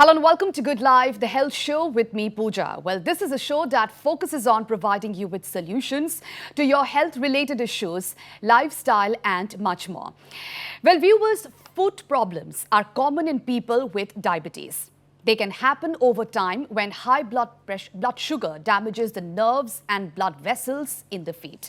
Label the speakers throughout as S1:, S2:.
S1: Hello and welcome to Good Life, the health show with me, Pooja. Well, this is a show that focuses on providing you with solutions to your health-related issues, lifestyle and much more. Well, viewers, foot problems are common in people with diabetes. They can happen over time when high blood sugar damages the nerves and blood vessels in the feet.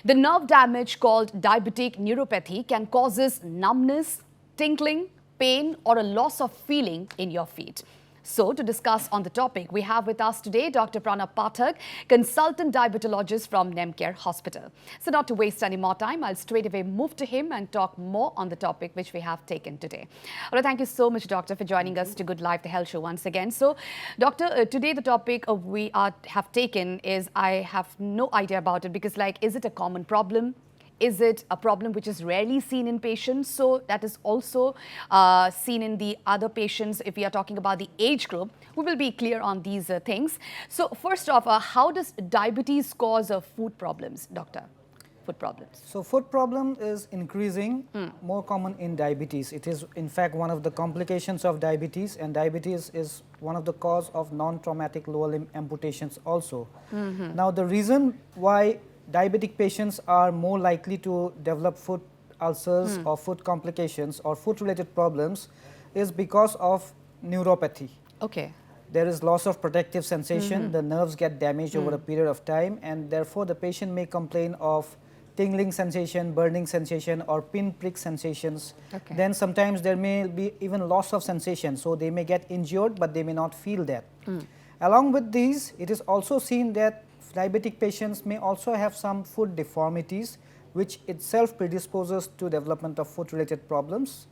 S1: The nerve damage called diabetic neuropathy can cause numbness, tingling, pain or a loss of feeling in your feet. So, to discuss on the topic, we have with us today Dr. Pranab Pathak, consultant diabetologist from Nemcare Hospital. So, not to waste any more time, I'll straight away move to him and talk more on the topic which we have taken today. All right, thank you so much, Doctor, for joining us to Good Life, the health show once again. So, Doctor, today the topic we have taken is, I have no idea about it because, is it a common problem? Is it a problem which is rarely seen in patients? So that is also seen in the other patients. If we are talking about the age group, we will be clear on these things. So first off, how does diabetes cause food problems, doctor? Food problems.
S2: So food problem is increasing, more common in diabetes. It is in fact one of the complications of diabetes, and diabetes is one of the cause of non-traumatic lower limb amputations also. Now the reason why diabetic patients are more likely to develop foot ulcers or foot complications or foot related problems is because of neuropathy.
S1: Okay.
S2: There is loss of protective sensation, the nerves get damaged over a period of time, and therefore the patient may complain of tingling sensation, burning sensation or pinprick sensations.
S1: Okay.
S2: Then sometimes there may be even loss of sensation, so they may get injured but they may not feel that. Along with these, it is also seen that diabetic patients may also have some foot deformities, which itself predisposes to development of foot related problems.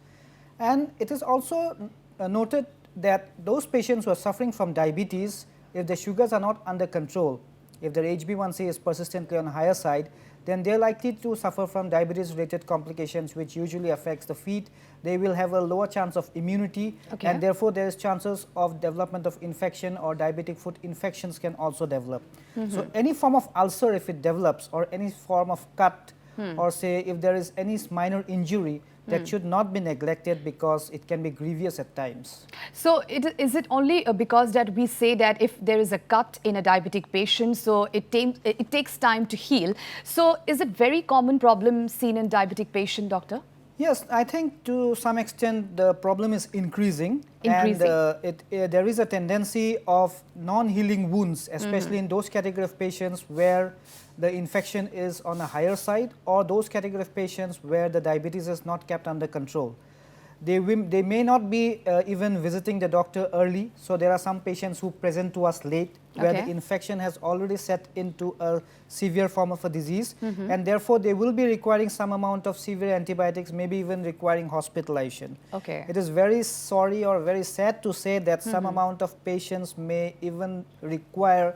S2: And it is also noted that those patients who are suffering from diabetes, if the sugars are not under control, if their HbA1c is persistently on the higher side, then they are likely to suffer from diabetes related complications, which usually affects the feet. They will have a lower chance of immunity, and therefore there is chances of development of infection, or diabetic foot infections can also develop. So any form of ulcer, if it develops, or any form of cut, or say if there is any minor injury, that should not be neglected because it can be grievous at times.
S1: So is it only because that we say that if there is a cut in a diabetic patient, so it takes time to heal. So is it very common problem seen in diabetic patient, doctor?
S2: Yes, I think to some extent the problem is increasing. And there is a tendency of non-healing wounds, especially in those category of patients where the infection is on a higher side, or those category of patients where the diabetes is not kept under control. They may not be even visiting the doctor early. So there are some patients who present to us late, where the infection has already set into a severe form of a disease, and therefore they will be requiring some amount of severe antibiotics, maybe even requiring hospitalization. It is very sorry or very sad to say that some amount of patients may even require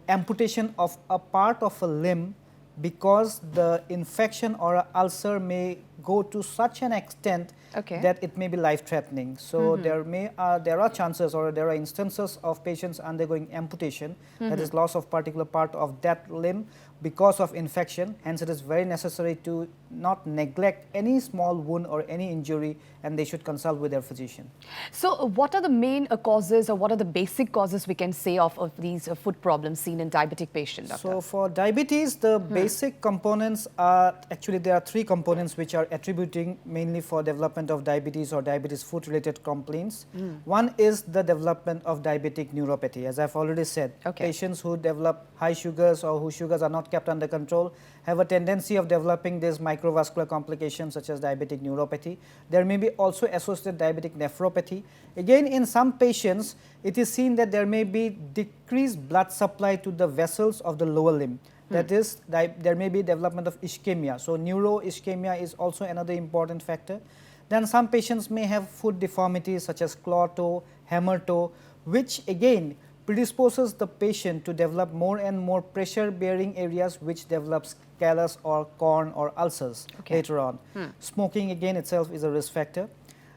S2: amputation of a part of a limb, because the infection or a ulcer may go to such an extent that it may be life-threatening. So there are chances, or there are instances of patients undergoing amputation, that is loss of particular part of that limb because of infection. Hence, it is very necessary to not neglect any small wound or any injury, and they should consult with their physician.
S1: So what are the main causes, or what are the basic causes we can say of these foot problems seen in diabetic patients, doctor?
S2: So for diabetes, the basic components are, actually there are three components which are attributing mainly for development of diabetes or diabetes foot related complaints. One is the development of diabetic neuropathy. As I've already said, patients who develop high sugars or whose sugars are not kept under control have a tendency of developing these microvascular complications such as diabetic neuropathy. There may be also associated diabetic nephropathy. Again, in some patients, it is seen that there may be decreased blood supply to the vessels of the lower limb. That is, there may be development of ischemia. So neuroischemia is also another important factor. Then some patients may have foot deformities such as claw toe, hammer toe, which again predisposes the patient to develop more and more pressure bearing areas, which develops callus or corn or ulcers later on. Smoking again itself is a risk factor.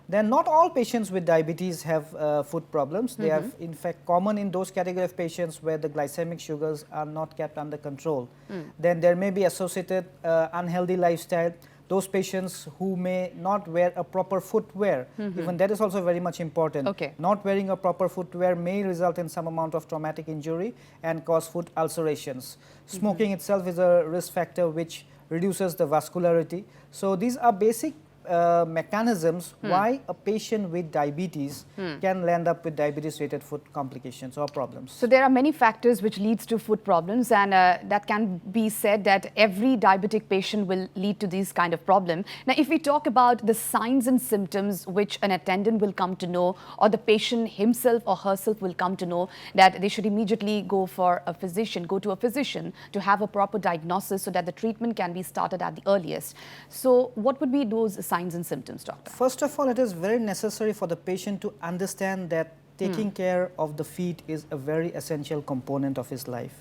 S2: Then not all patients with diabetes have foot problems. They are in fact common in those category of patients where the glycemic sugars are not kept under control. Then there may be associated unhealthy lifestyle. those patients who may not wear a proper footwear, even that is also very much important.
S1: Okay.
S2: Not wearing a proper footwear may result in some amount of traumatic injury and cause foot ulcerations. Smoking itself is a risk factor which reduces the vascularity. So these are basic mechanisms why a patient with diabetes can land up with diabetes-related foot complications or problems.
S1: So there are many factors which leads to foot problems, and that can be said that every diabetic patient will lead to these kind of problem. Now, if we talk about the signs and symptoms which an attendant will come to know, or the patient himself or herself will come to know, that they should immediately go to a physician to have a proper diagnosis so that the treatment can be started at the earliest. So what would be those signs and symptoms, doctor?
S2: First of all, it is very necessary for the patient to understand that taking care of the feet is a very essential component of his life.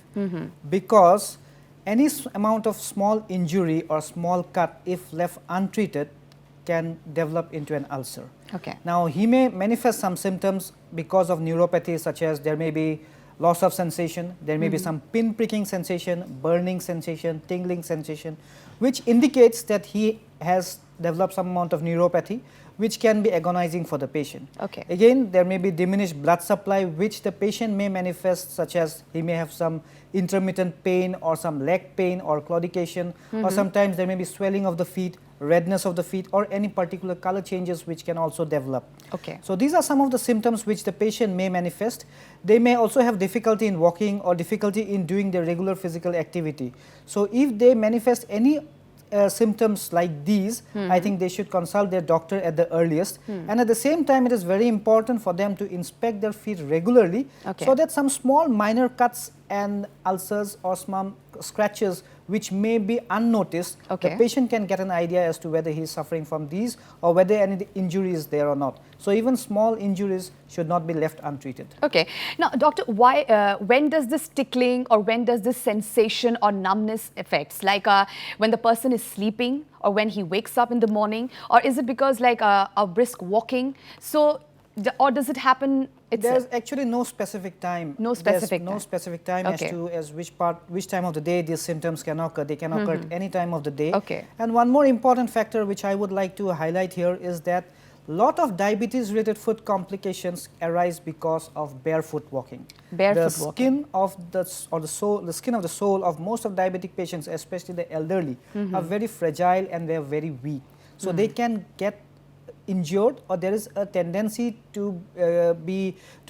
S2: Because any amount of small injury or small cut, if left untreated, can develop into an ulcer.
S1: Okay.
S2: Now, he may manifest some symptoms because of neuropathy, such as there may be loss of sensation, there may be some pin pricking sensation, burning sensation, tingling sensation, which indicates that he has developed some amount of neuropathy, which can be agonizing for the patient.
S1: Okay.
S2: Again, there may be diminished blood supply, which the patient may manifest, such as he may have some intermittent pain or some leg pain or claudication, or sometimes there may be swelling of the feet, redness of the feet, or any particular color changes which can also develop.
S1: Okay.
S2: So these are some of the symptoms which the patient may manifest. They may also have difficulty in walking or difficulty in doing their regular physical activity. So if they manifest any symptoms like these, I think they should consult their doctor at the earliest. And at the same time, it is very important for them to inspect their feet regularly, so that some small minor cuts and ulcers or some scratches which may be unnoticed, the patient can get an idea as to whether he is suffering from these or whether any injury is there or not. So even small injuries should not be left untreated.
S1: Okay. Now, doctor, when does this tickling or when does this sensation or numbness affects? Like when the person is sleeping or when he wakes up in the morning, or is it because like a brisk walking? So, or does it happen itself?
S2: There's actually no specific time.
S1: No specific
S2: There's no specific time as to which time of the day these symptoms can occur. They can occur at any time of the day.
S1: Okay.
S2: And one more important factor which I would like to highlight here is that lot of diabetes-related foot complications arise because of barefoot walking. The skin of the skin of the sole of most of diabetic patients, especially the elderly, are very fragile and they are very weak. So they can get injured, or there is a tendency to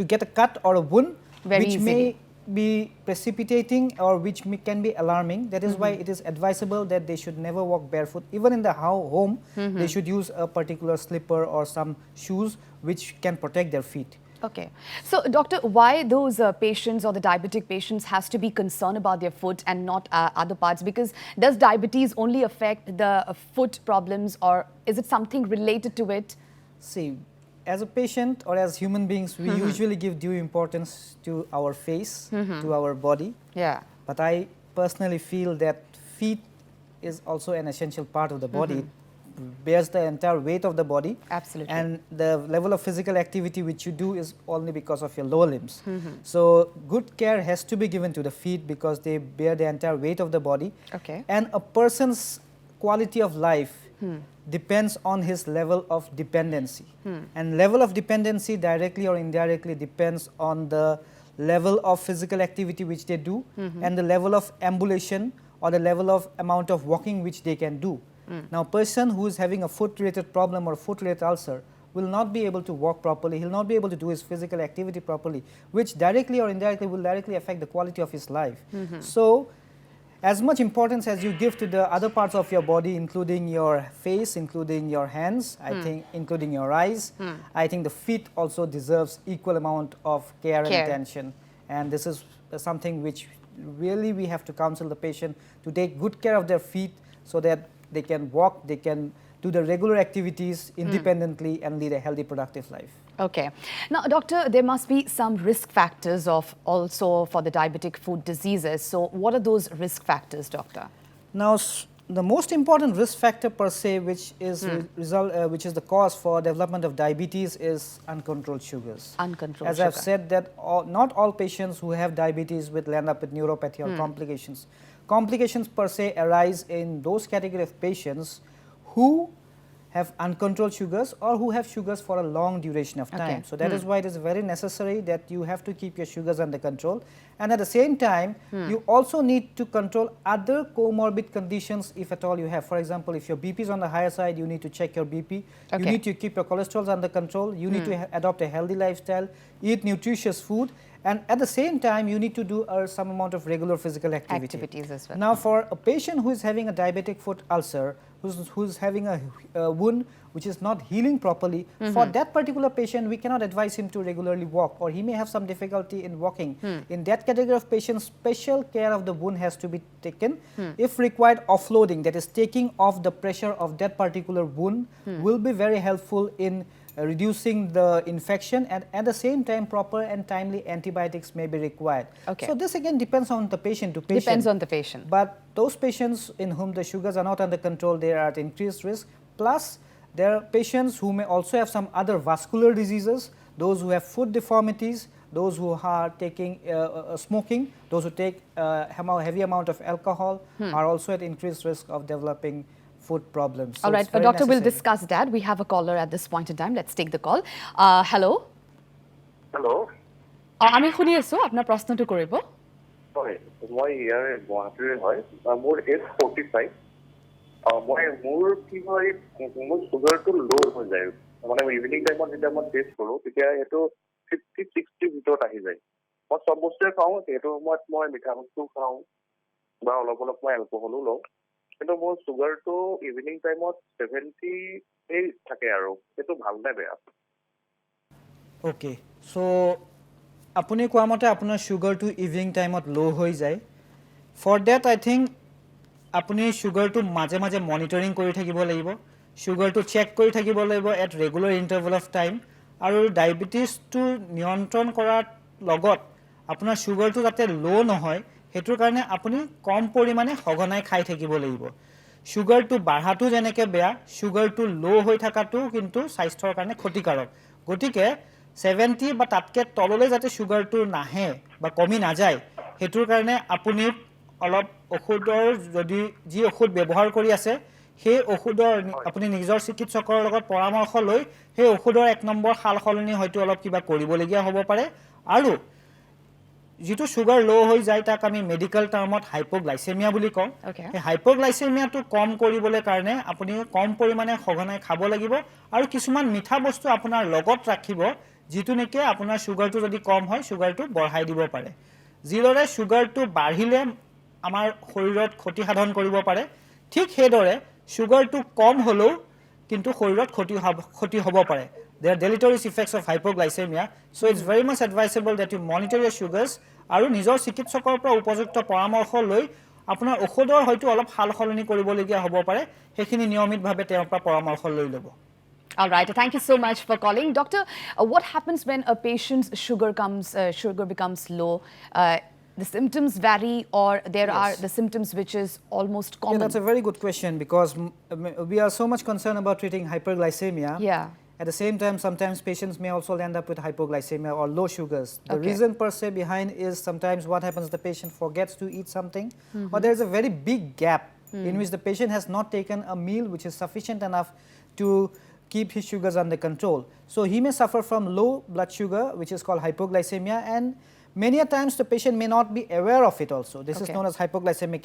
S2: get a cut or a wound which may be precipitating or which can be alarming. That is why it is advisable that they should never walk barefoot. Even in the home, they should use a particular slipper or some shoes which can protect their feet.
S1: Okay. So, doctor, why those patients or the diabetic patients has to be concerned about their foot and not other parts? Because does diabetes only affect the foot problems, or is it something related to it?
S2: See, as a patient or as human beings, we usually give due importance to our face, to our body.
S1: Yeah.
S2: But I personally feel that feet is also an essential part of the body. Bears the entire weight of the body.
S1: Absolutely.
S2: And the level of physical activity which you do is only because of your lower limbs. So good care has to be given to the feet because they bear the entire weight of the body.
S1: Okay.
S2: And a person's quality of life depends on his level of dependency. And level of dependency directly or indirectly depends on the level of physical activity which they do and the level of ambulation or the level of amount of walking which they can do. Now, a person who is having a foot-related problem or foot-related ulcer will not be able to walk properly, he will not be able to do his physical activity properly, which directly or indirectly will directly affect the quality of his life. So, as much importance as you give to the other parts of your body, including your face, including your hands, I think, including your eyes, I think the feet also deserves equal amount of care and attention. And this is something which really we have to counsel the patient to take good care of their feet so that they can walk, they can do the regular activities independently and lead a healthy, productive life.
S1: Okay. Now, doctor, there must be some risk factors also for the diabetic foot diseases. So, what are those risk factors, doctor?
S2: Now, the most important risk factor per se, which is which is the cause for development of diabetes, is uncontrolled sugars.
S1: Uncontrolled
S2: sugar. As I've said that not all patients who have diabetes will end up with neuropathy or complications. Complications per se arise in those category of patients who have uncontrolled sugars or who have sugars for a long duration of time. So that is why it is very necessary that you have to keep your sugars under control, and at the same time you also need to control other comorbid conditions if at all you have. For example, if your BP is on the higher side, you need to check your BP, you need to keep your cholesterol under control, you need to adopt a healthy lifestyle, eat nutritious food, and at the same time you need to do some amount of regular physical activities
S1: as well.
S2: Now for a patient who is having a diabetic foot ulcer, who's having a wound which is not healing properly, for that particular patient we cannot advise him to regularly walk, or he may have some difficulty in walking. In that category of patients, special care of the wound has to be taken. If required, offloading, that is taking off the pressure of that particular wound, will be very helpful in reducing the infection, and at the same time proper and timely antibiotics may be required. So this again depends on the patient to patient.
S1: Depends on the patient.
S2: But those patients in whom the sugars are not under control, they are at increased risk. Plus there are patients who may also have some other vascular diseases, those who have foot deformities, those who are taking smoking, those who take heavy amount of alcohol are also at increased risk of developing foot problems. So
S1: all right, doctor, we'll discuss that. We have a caller at this point in time. Let's take the call. Hello.
S3: Hello.
S1: আমি শুনি আছো আপোনাৰ প্ৰশ্নটো কৰিব।
S3: হয়, মই ইয়াৰ গুৱাহাটীৰ হয়। মোৰ এজ 45। মোৰ কি হয়, মোৰ সুগাৰটো ল' হৈ যায়। মানে ইভিনিং টাইমত যেতিয়া মই টেষ্ট কৰোঁ তেতিয়া এইটো 50-60 ভিতৰত আহি যায়। মই চব বস্তুৱে খাওঁ, সেইটো সময়ত মই মিঠা বস্তু খাওঁ বা অলপ অলপ মই এলকহলো লওঁ, কিন্তু মোৰ সুগাৰটো ইভিনিং টাইমত 78 থাকে আৰু সেইটো ভাল নে বেয়া?
S2: Okay, so আপুনি কোৱা মতে আপোনাৰ সুগাৰটো ইভিনিং টাইমত ল' হৈ যায়। ফৰ ডেট আই থিংক আপুনি সুগাৰটো মাজে মাজে মনিটৰিং কৰি থাকিব লাগিব, সুগাৰটো চেক কৰি থাকিব লাগিব এট ৰেগুলাৰ ইণ্টাৰভেল অফ টাইম, আৰু ডায়েবেটিছটো নিয়ন্ত্ৰণ কৰাৰ লগত আপোনাৰ সুগাৰটো যাতে ল' নহয় সেইটোৰ কাৰণে আপুনি কম পৰিমাণে সঘনাই খাই থাকিব লাগিব। সুগাৰটো বাঢ়াটো যেনেকৈ বেয়া, সুগাৰটো ল' হৈ থকাটো কিন্তু স্বাস্থ্যৰ কাৰণে ক্ষতিকাৰক। গতিকে 70 বা তাতকৈ তললৈ যাতে সুগাৰটো নাহে বা কমি নাযায়, সেইটোৰ কাৰণে আপুনি অলপ ঔষধৰ যদি যি ঔষধ ব্যৱহাৰ কৰি আছে সেই ঔষধৰ আপুনি নিজৰ চিকিৎসকৰ লগত পৰামৰ্শ লৈ সেই ঔষধৰ 1 নম্বৰ সাল সলনি হয়তো অলপ কিবা কৰিবলগীয়া হ'ব পাৰে। আৰু যিটো সুগাৰ ল' হৈ যায় তাক আমি মেডিকেল টাৰ্মত হাইপোগ্লাইচেমিয়া বুলি কওঁ। সেই হাইপোগ্লাইচেমিয়াটো কম কৰিবলৈ কাৰণে আপুনি কম পৰিমাণে সঘনাই খাব লাগিব আৰু কিছুমান মিঠা বস্তু আপোনাৰ লগত ৰাখিব যিটো নেকি আপোনাৰ সুগাৰটো যদি কম হয় সুগাৰটো বঢ়াই দিব পাৰে। যিদৰে সুগাৰটো বাঢ়িলে আমাৰ শৰীৰত ক্ষতি সাধন কৰিব পাৰে, ঠিক সেইদৰে সুগাৰটো কম হ'লেও কিন্তু শৰীৰত ক্ষতি হ'ব পাৰে। There are deleterious effects of hypoglycemia, so it's very much advisable that you monitor your sugars আৰু নিজৰ চিকিৎসকৰ পৰা উপযুক্ত পৰামৰ্শ লৈ আপোনাৰ ঔষধৰ হয়তো অলপ সাল সলনি কৰিবলগীয়া হ'ব পাৰে, সেইখিনি নিয়মিতভাৱে তেওঁৰ পৰা পৰামৰ্শ লৈ ল'ব।
S1: All right, thank you so much for calling. Doctor, what happens when a patient's sugar becomes low? The symptoms vary, or there are the symptoms which is almost common?
S2: Yeah, that's a very good question, because we are so much concerned about treating hyperglycemia. At the same time, sometimes patients may also end up with hypoglycemia or low sugars. The reason per se behind is sometimes what happens, the patient forgets to eat something, or there is a very big gap in which the patient has not taken a meal which is sufficient enough to keep his sugars under control. So he may suffer from low blood sugar, which is called hypoglycemia, and many a times the patient may not be aware of it also. This is known as hypoglycemic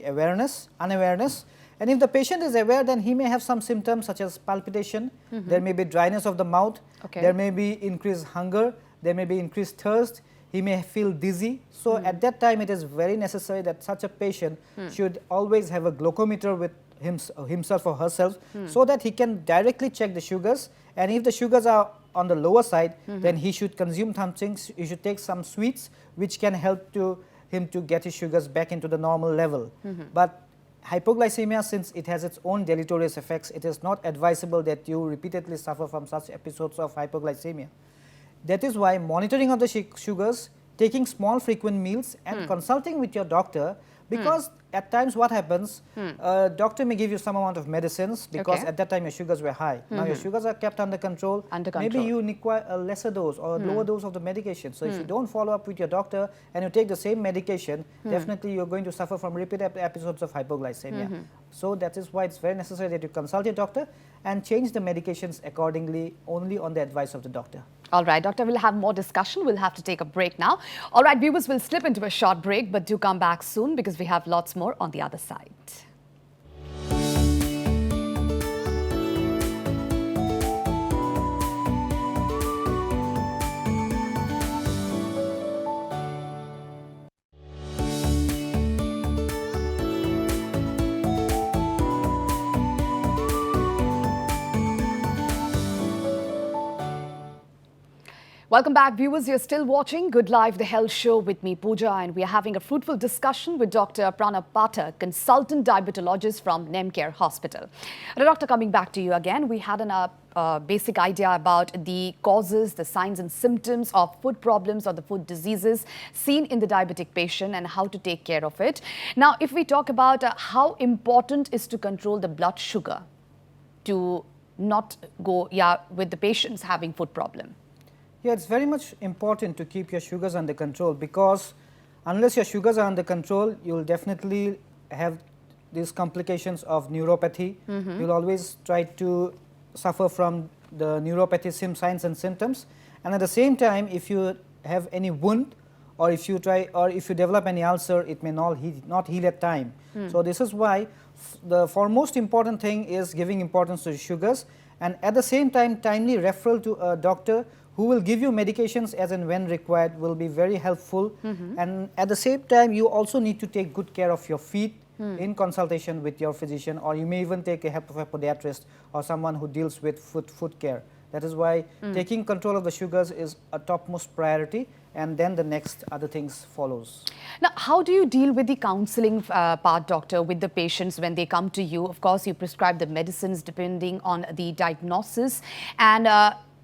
S2: unawareness. And if the patient is aware, then he may have some symptoms such as palpitation, there may be dryness of the mouth, there may be increased hunger, there may be increased thirst, he may feel dizzy. So at that time it is very necessary that such a patient should always have a glucometer with himself or herself, so that he can directly check the sugars, and if the sugars are on the lower side, then he should consume something, he should take some sweets which can help him to get his sugars back into the normal level. But hypoglycemia, since it has its own deleterious effects, it is not advisable that you repeatedly suffer from such episodes of hypoglycemia. That is why monitoring of the sugars, taking small frequent meals, and consulting with your doctor Because at times what happens, doctor may give you some amount of medicines because at that time your sugars were high. Now your sugars are kept under control. Maybe you require a lesser dose or a lower dose of the medication. So if you don't follow up with your doctor and you take the same medication, definitely you're going to suffer from repeated episodes of hypoglycemia. So that is why it's very necessary that you consult your doctor and change the medications accordingly only on the advice of the doctor.
S1: All right, doctor, we'll have more discussion. We'll have to take a break now. All right, viewers, will slip into a short break, but do come back soon because we have lots more on the other side. Welcome back, viewers. You're still watching Good Life, the Health Show with me, Pooja, and we are having a fruitful discussion with Dr. Pranab Pathak, consultant diabetologist from Nemcare Hospital. Doctor, coming back to you again, we had a basic idea about the causes, the signs and symptoms of food problems or the food diseases seen in the diabetic patient and how to take care of it. Now, if we talk about how important is to control the blood sugar to not go with the patients having food problem.
S2: Yeah, it's very much important to keep your sugars under control because unless your sugars are under control, you will definitely have these complications of neuropathy. You'll always try to suffer from the neuropathy signs and symptoms. And at the same time, if you have any wound or if you develop any ulcer, it may not heal at time. So this is why the foremost important thing is giving importance to sugars, and at the same time, timely referral to a doctor who will give you medications as and when required will be very helpful. And at the same time, you also need to take good care of your feet in consultation with your physician, or you may even take a help of a podiatrist or someone who deals with foot care. That is why taking control of the sugars is a topmost priority, and then the next other things follows.
S1: Now, how do you deal with the counseling part, doctor, with the patients when they come to you? Of course, you prescribe the medicines depending on the diagnosis, and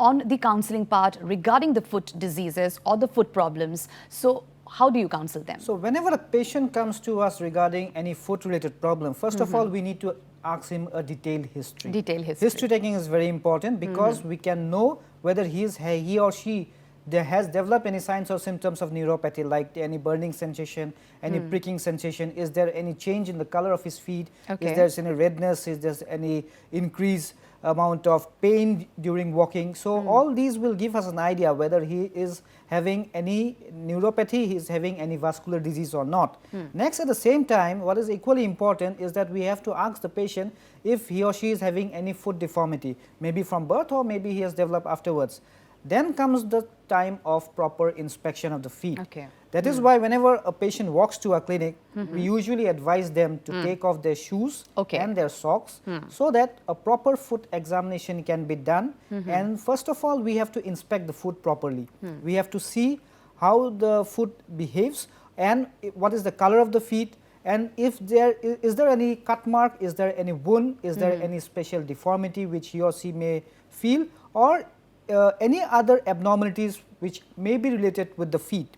S1: on the counseling part regarding the foot diseases or the foot problems. So how do you counsel them?
S2: So whenever a patient comes to us regarding any foot related problem, first of all, we need to ask him a detailed history. History taking is very important because we can know whether he or she has developed any signs or symptoms of neuropathy, like any burning sensation, any pricking sensation. Is there any change in the color of his feet? Is there any redness? Is there any increased amount of pain during walking? So all these will give us an idea whether he is having any neuropathy, he is having any vascular disease or not. Next, at the same time, what is equally important is that we have to ask the patient if he or she is having any foot deformity, maybe from birth or maybe he has developed afterwards. Then comes the time of proper inspection of the feet. That is why whenever a patient walks to a clinic, we usually advise them to take off their shoes and their socks so that a proper foot examination can be done. And first of all, we have to inspect the foot properly. We have to see how the foot behaves and what is the color of the feet, and if is there any cut mark, is there any wound, is there any special deformity which he or she may feel, or any other abnormalities which may be related with the feet.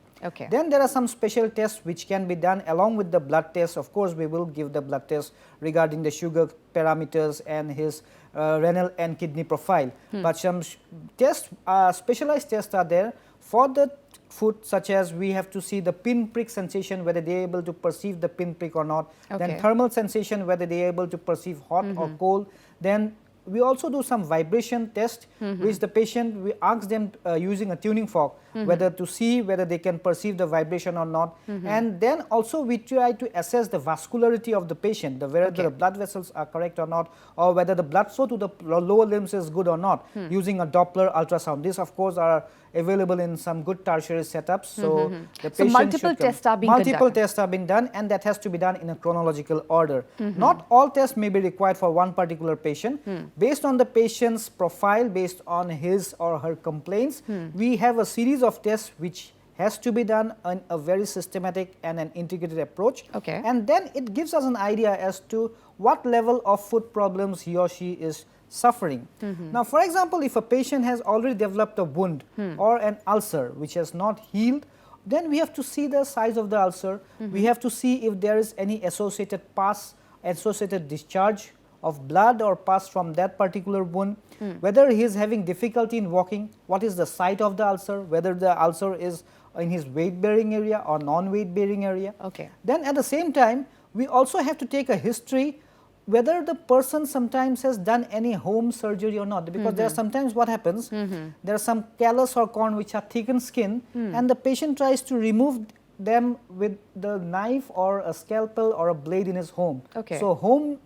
S2: Then there are some special tests which can be done along with the blood test. Of course, we will give the blood test regarding the sugar parameters and his renal and kidney profile. But some specialized tests are there for the foot, such as we have to see the pinprick sensation, whether they are able to perceive the pinprick or not. Then thermal sensation, whether they are able to perceive hot or cold. Then we also do some vibration test, which the patient, we ask them using a tuning fork, whether to see whether they can perceive the vibration or not. And then also we try to assess the vascularity of the patient, whether the blood vessels are correct or not, or whether the blood flow to the lower limbs is good or not, using a Doppler ultrasound. These of course are available in some good tertiary setups. So the patient
S1: multiple tests are being conducted.
S2: tests are being done, and that has to be done in a chronological order. Not all tests may be required for one particular patient. Based on the patient's profile, based on his or her complaints, we have a series of tests which has to be done in a very systematic and an integrated approach. And then it gives us an idea as to what level of foot problems he or she is suffering. Now, for example, if a patient has already developed a wound or an ulcer which has not healed, then we have to see the size of the ulcer. We have to see if there is any associated pus, associated discharge of blood or pus from that particular wound, whether he is having difficulty in walking, what is the site of the ulcer, whether the ulcer is in his weight bearing area or non-weight bearing area.
S1: Okay.
S2: Then at the same time, we also have to take a history whether the person sometimes has done any home surgery or not, because there are sometimes what happens, there are some callus or corn which are thickened skin, and the patient tries to remove them with the knife or a scalpel or a blade in his home.
S1: Okay.
S2: So home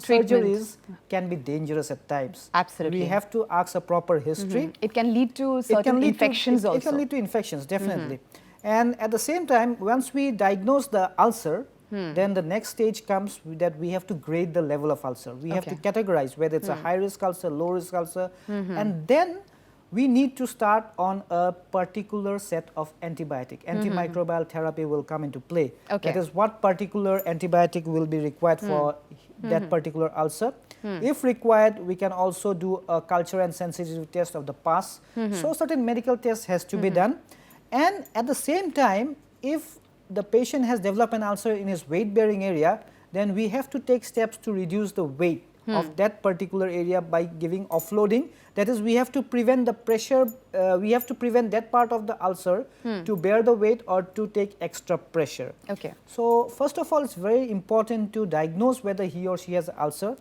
S1: Treatment.
S2: surgeries can be dangerous at times.
S1: Absolutely.
S2: We have to ask a proper history.
S1: It can lead to certain infections also.
S2: It can lead to infections, definitely. And at the same time, once we diagnose the ulcer, then the next stage comes that we have to grade the level of ulcer. We have to categorize whether it's a high risk ulcer, low risk ulcer, and then we need to start on a particular set of antibiotic. Antimicrobial therapy will come into play.
S1: Okay.
S2: That is what particular antibiotic will be required for that particular ulcer. If required, we can also do a culture and sensitivity test of the pus. So certain medical tests has to be done. And at the same time, if the patient has developed an ulcer in his weight bearing area, then we have to take steps to reduce the weight of that particular area by giving offloading. That is, we have to prevent the pressure, we have to prevent that part of the ulcer to bear the weight or to take extra pressure.
S1: Okay.
S2: So first of all, it's very important to diagnose whether he or she has an ulcer.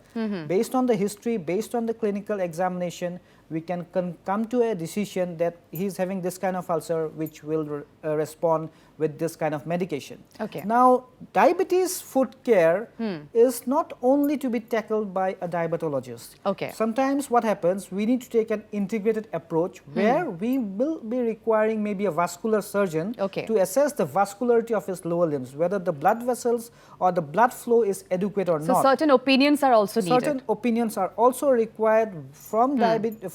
S2: Based on the history, based on the clinical examination, we can come to a decision that he is having this kind of ulcer which will respond with this kind of medication.
S1: Okay.
S2: Now, diabetes foot care is not only to be tackled by a diabetologist.
S1: Okay.
S2: Sometimes what happens, we need to take an integrated approach where we will be requiring maybe a vascular surgeon to assess the vascularity of his lower limbs, whether the blood vessels or the blood flow is adequate or not.
S1: So certain opinions are also needed.
S2: Certain opinions are also required from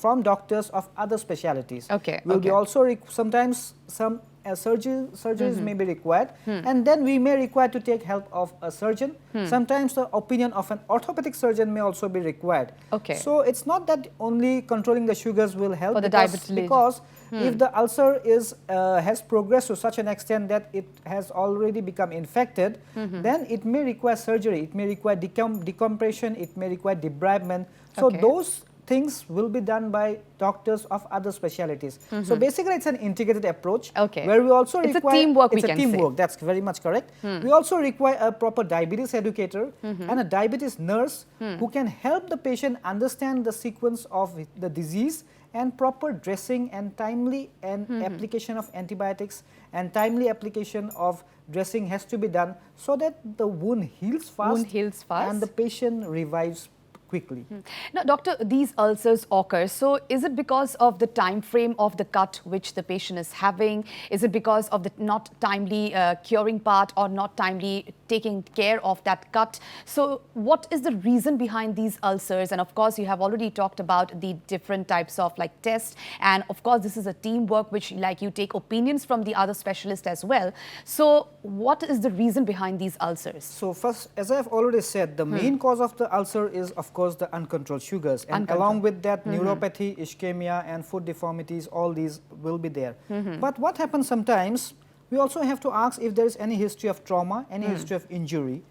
S2: from doctors of other specialities.
S1: Okay.
S2: Will be also sometimes some surgeries may be required, and then we may require to take help of a surgeon. Sometimes the opinion of an orthopedic surgeon may also be required.
S1: Okay.
S2: So it's not that only controlling the sugars will help,
S1: For the
S2: because if the ulcer is has progressed to such an extent that it has already become infected, then it may require surgery. It may require decompression. It may require debridement. So those things will be done by doctors of other specialities. So basically, it's an integrated approach where we also require
S1: it's a teamwork.
S2: It's a teamwork. That's very much correct. We also require a proper diabetes educator and a diabetes nurse who can help the patient understand the sequence of the disease and proper dressing and timely application of antibiotics and timely application of dressing has to be done so that the wound heals fast, and the patient revives quickly.
S1: Now, doctor, these ulcers occur. So, is it because of the time frame of the cut which the patient is having? Is it because of the not timely curing part or not timely taking care of that cut? So, what is the reason behind these ulcers? And of course, you have already talked about the different types of like tests. And of course, this is a teamwork which like you take opinions from the other specialists as well. So, what is the reason behind these ulcers?
S2: So, first, as I have already said, the main cause of the ulcer is of course the uncontrolled sugars, and along with that neuropathy, ischemia and foot deformities, all these will be there. But what happens sometimes, we also have to ask if there is any history of trauma, any history of injury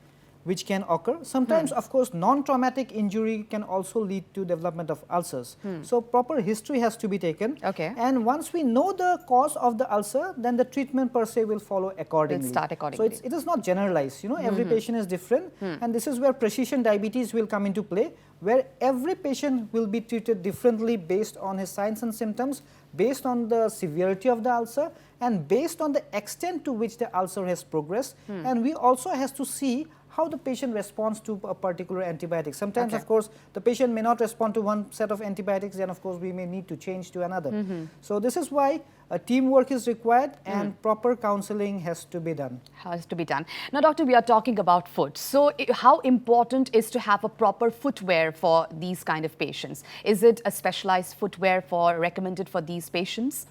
S2: which can occur. Sometimes of course non-traumatic injury can also lead to development of ulcers. So proper history has to be taken, and once we know the cause of the ulcer, then the treatment per se will follow accordingly. So it is not generalized, you know, every patient is different, and this is where precision diabetes will come into play, where every patient will be treated differently based on his signs and symptoms, based on the severity of the ulcer, and based on the extent to which the ulcer has progressed. And we also have to see how the patient responds to a particular antibiotic. Sometimes of course the patient may not respond to one set of antibiotics, then of course we may need to change to another. So this is why a teamwork is required and proper counseling has to be done.
S1: Now doctor, we are talking about foot. So how important is to have a proper footwear for these kind of patients? Is it a specialized footwear recommended for these patients?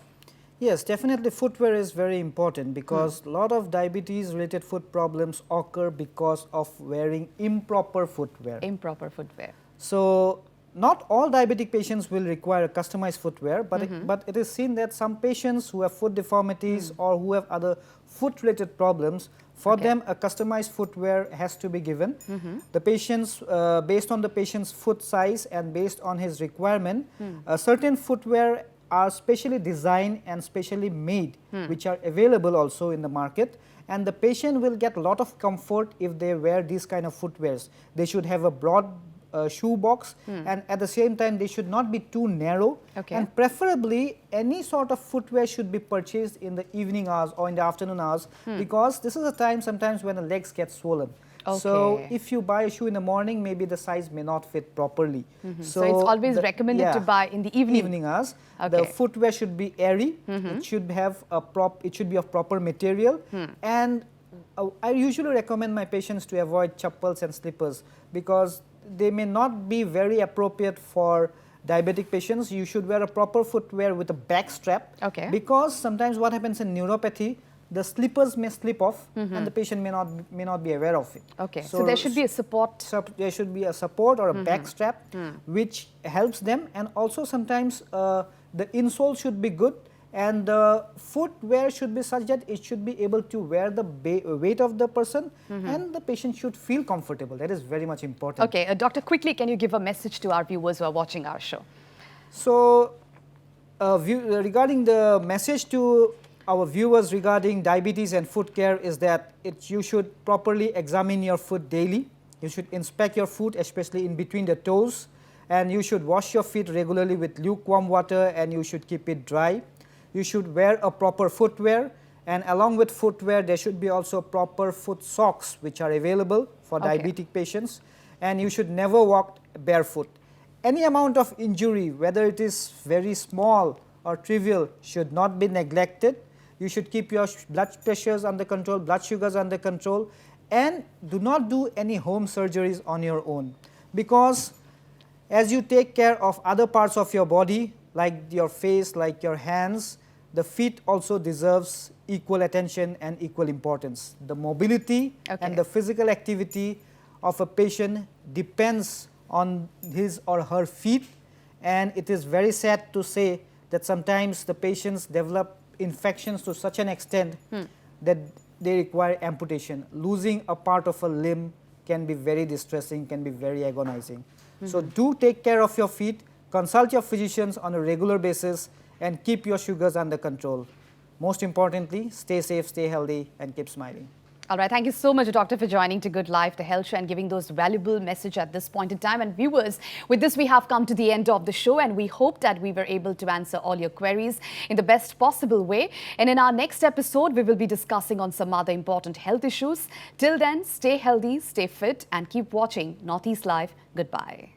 S2: Yes, definitely footwear is very important because a lot of diabetes related foot problems occur because of wearing improper footwear.
S1: Improper footwear.
S2: So not all diabetic patients will require customized footwear, but, but it is seen that some patients who have foot deformities or who have other foot related problems, for them a customized footwear has to be given. The patients, based on the patient's foot size and based on his requirement, certain footwear are specially designed and specially made, which are available also in the market, and the patient will get a lot of comfort if they wear these kind of footwears. They should have a broad shoe box, and at the same time they should not be too narrow, and preferably any sort of footwear should be purchased in the evening hours or in the afternoon hours, because this is a time sometimes when the legs get swollen. So if you buy a shoe in the morning, maybe the size may not fit properly.
S1: So it's always recommended to buy in the evening
S2: hours. The footwear should be airy. It should have a it should be of proper material, and I usually recommend my patients to avoid chappals and slippers, because they may not be very appropriate for diabetic patients. You should wear a proper footwear with a back strap, because sometimes what happens in neuropathy, the slippers may slip off and the patient may not be aware of it.
S1: So there should be a support.
S2: There should be a support or a back strap which helps them, and also sometimes the insole should be good, and the footwear should be such that it should be able to wear the weight of the person, and the patient should feel comfortable. That is very much important.
S1: Okay, doctor, quickly, can you give a message to our viewers who are watching our show?
S2: So, regarding the message to our viewers regarding diabetes and foot care is that you should properly examine your foot daily. You should inspect your foot, especially in between the toes, and you should wash your feet regularly with lukewarm water, and you should keep it dry. You should wear a proper footwear, and along with footwear there should be also proper foot socks which are available for diabetic patients, and you should never walk barefoot. Any amount of injury, whether it is very small or trivial, should not be neglected. You should keep your blood pressures under control, blood sugars under control, and do not do any home surgeries on your own, because as you take care of other parts of your body, like your face, like your hands, the feet also deserves equal attention and equal importance. The mobility and the physical activity of a patient depends on his or her feet, and it is very sad to say that sometimes the patients develop infections to such an extent that they require amputation. Losing a part of a limb can be very distressing, can be very agonizing. So do take care of your feet, consult your physicians on a regular basis, and keep your sugars under control. Most importantly, stay safe, stay healthy, and keep smiling.
S1: All right, thank you so much, Doctor, for joining to Good Life, the health show, and giving those valuable message at this point in time. And viewers, with this we have come to the end of the show, and we hope that we were able to answer all your queries in the best possible way. And in our next episode, we will be discussing on some other important health issues. Till then, stay healthy, stay fit, and keep watching Northeast Live. Goodbye.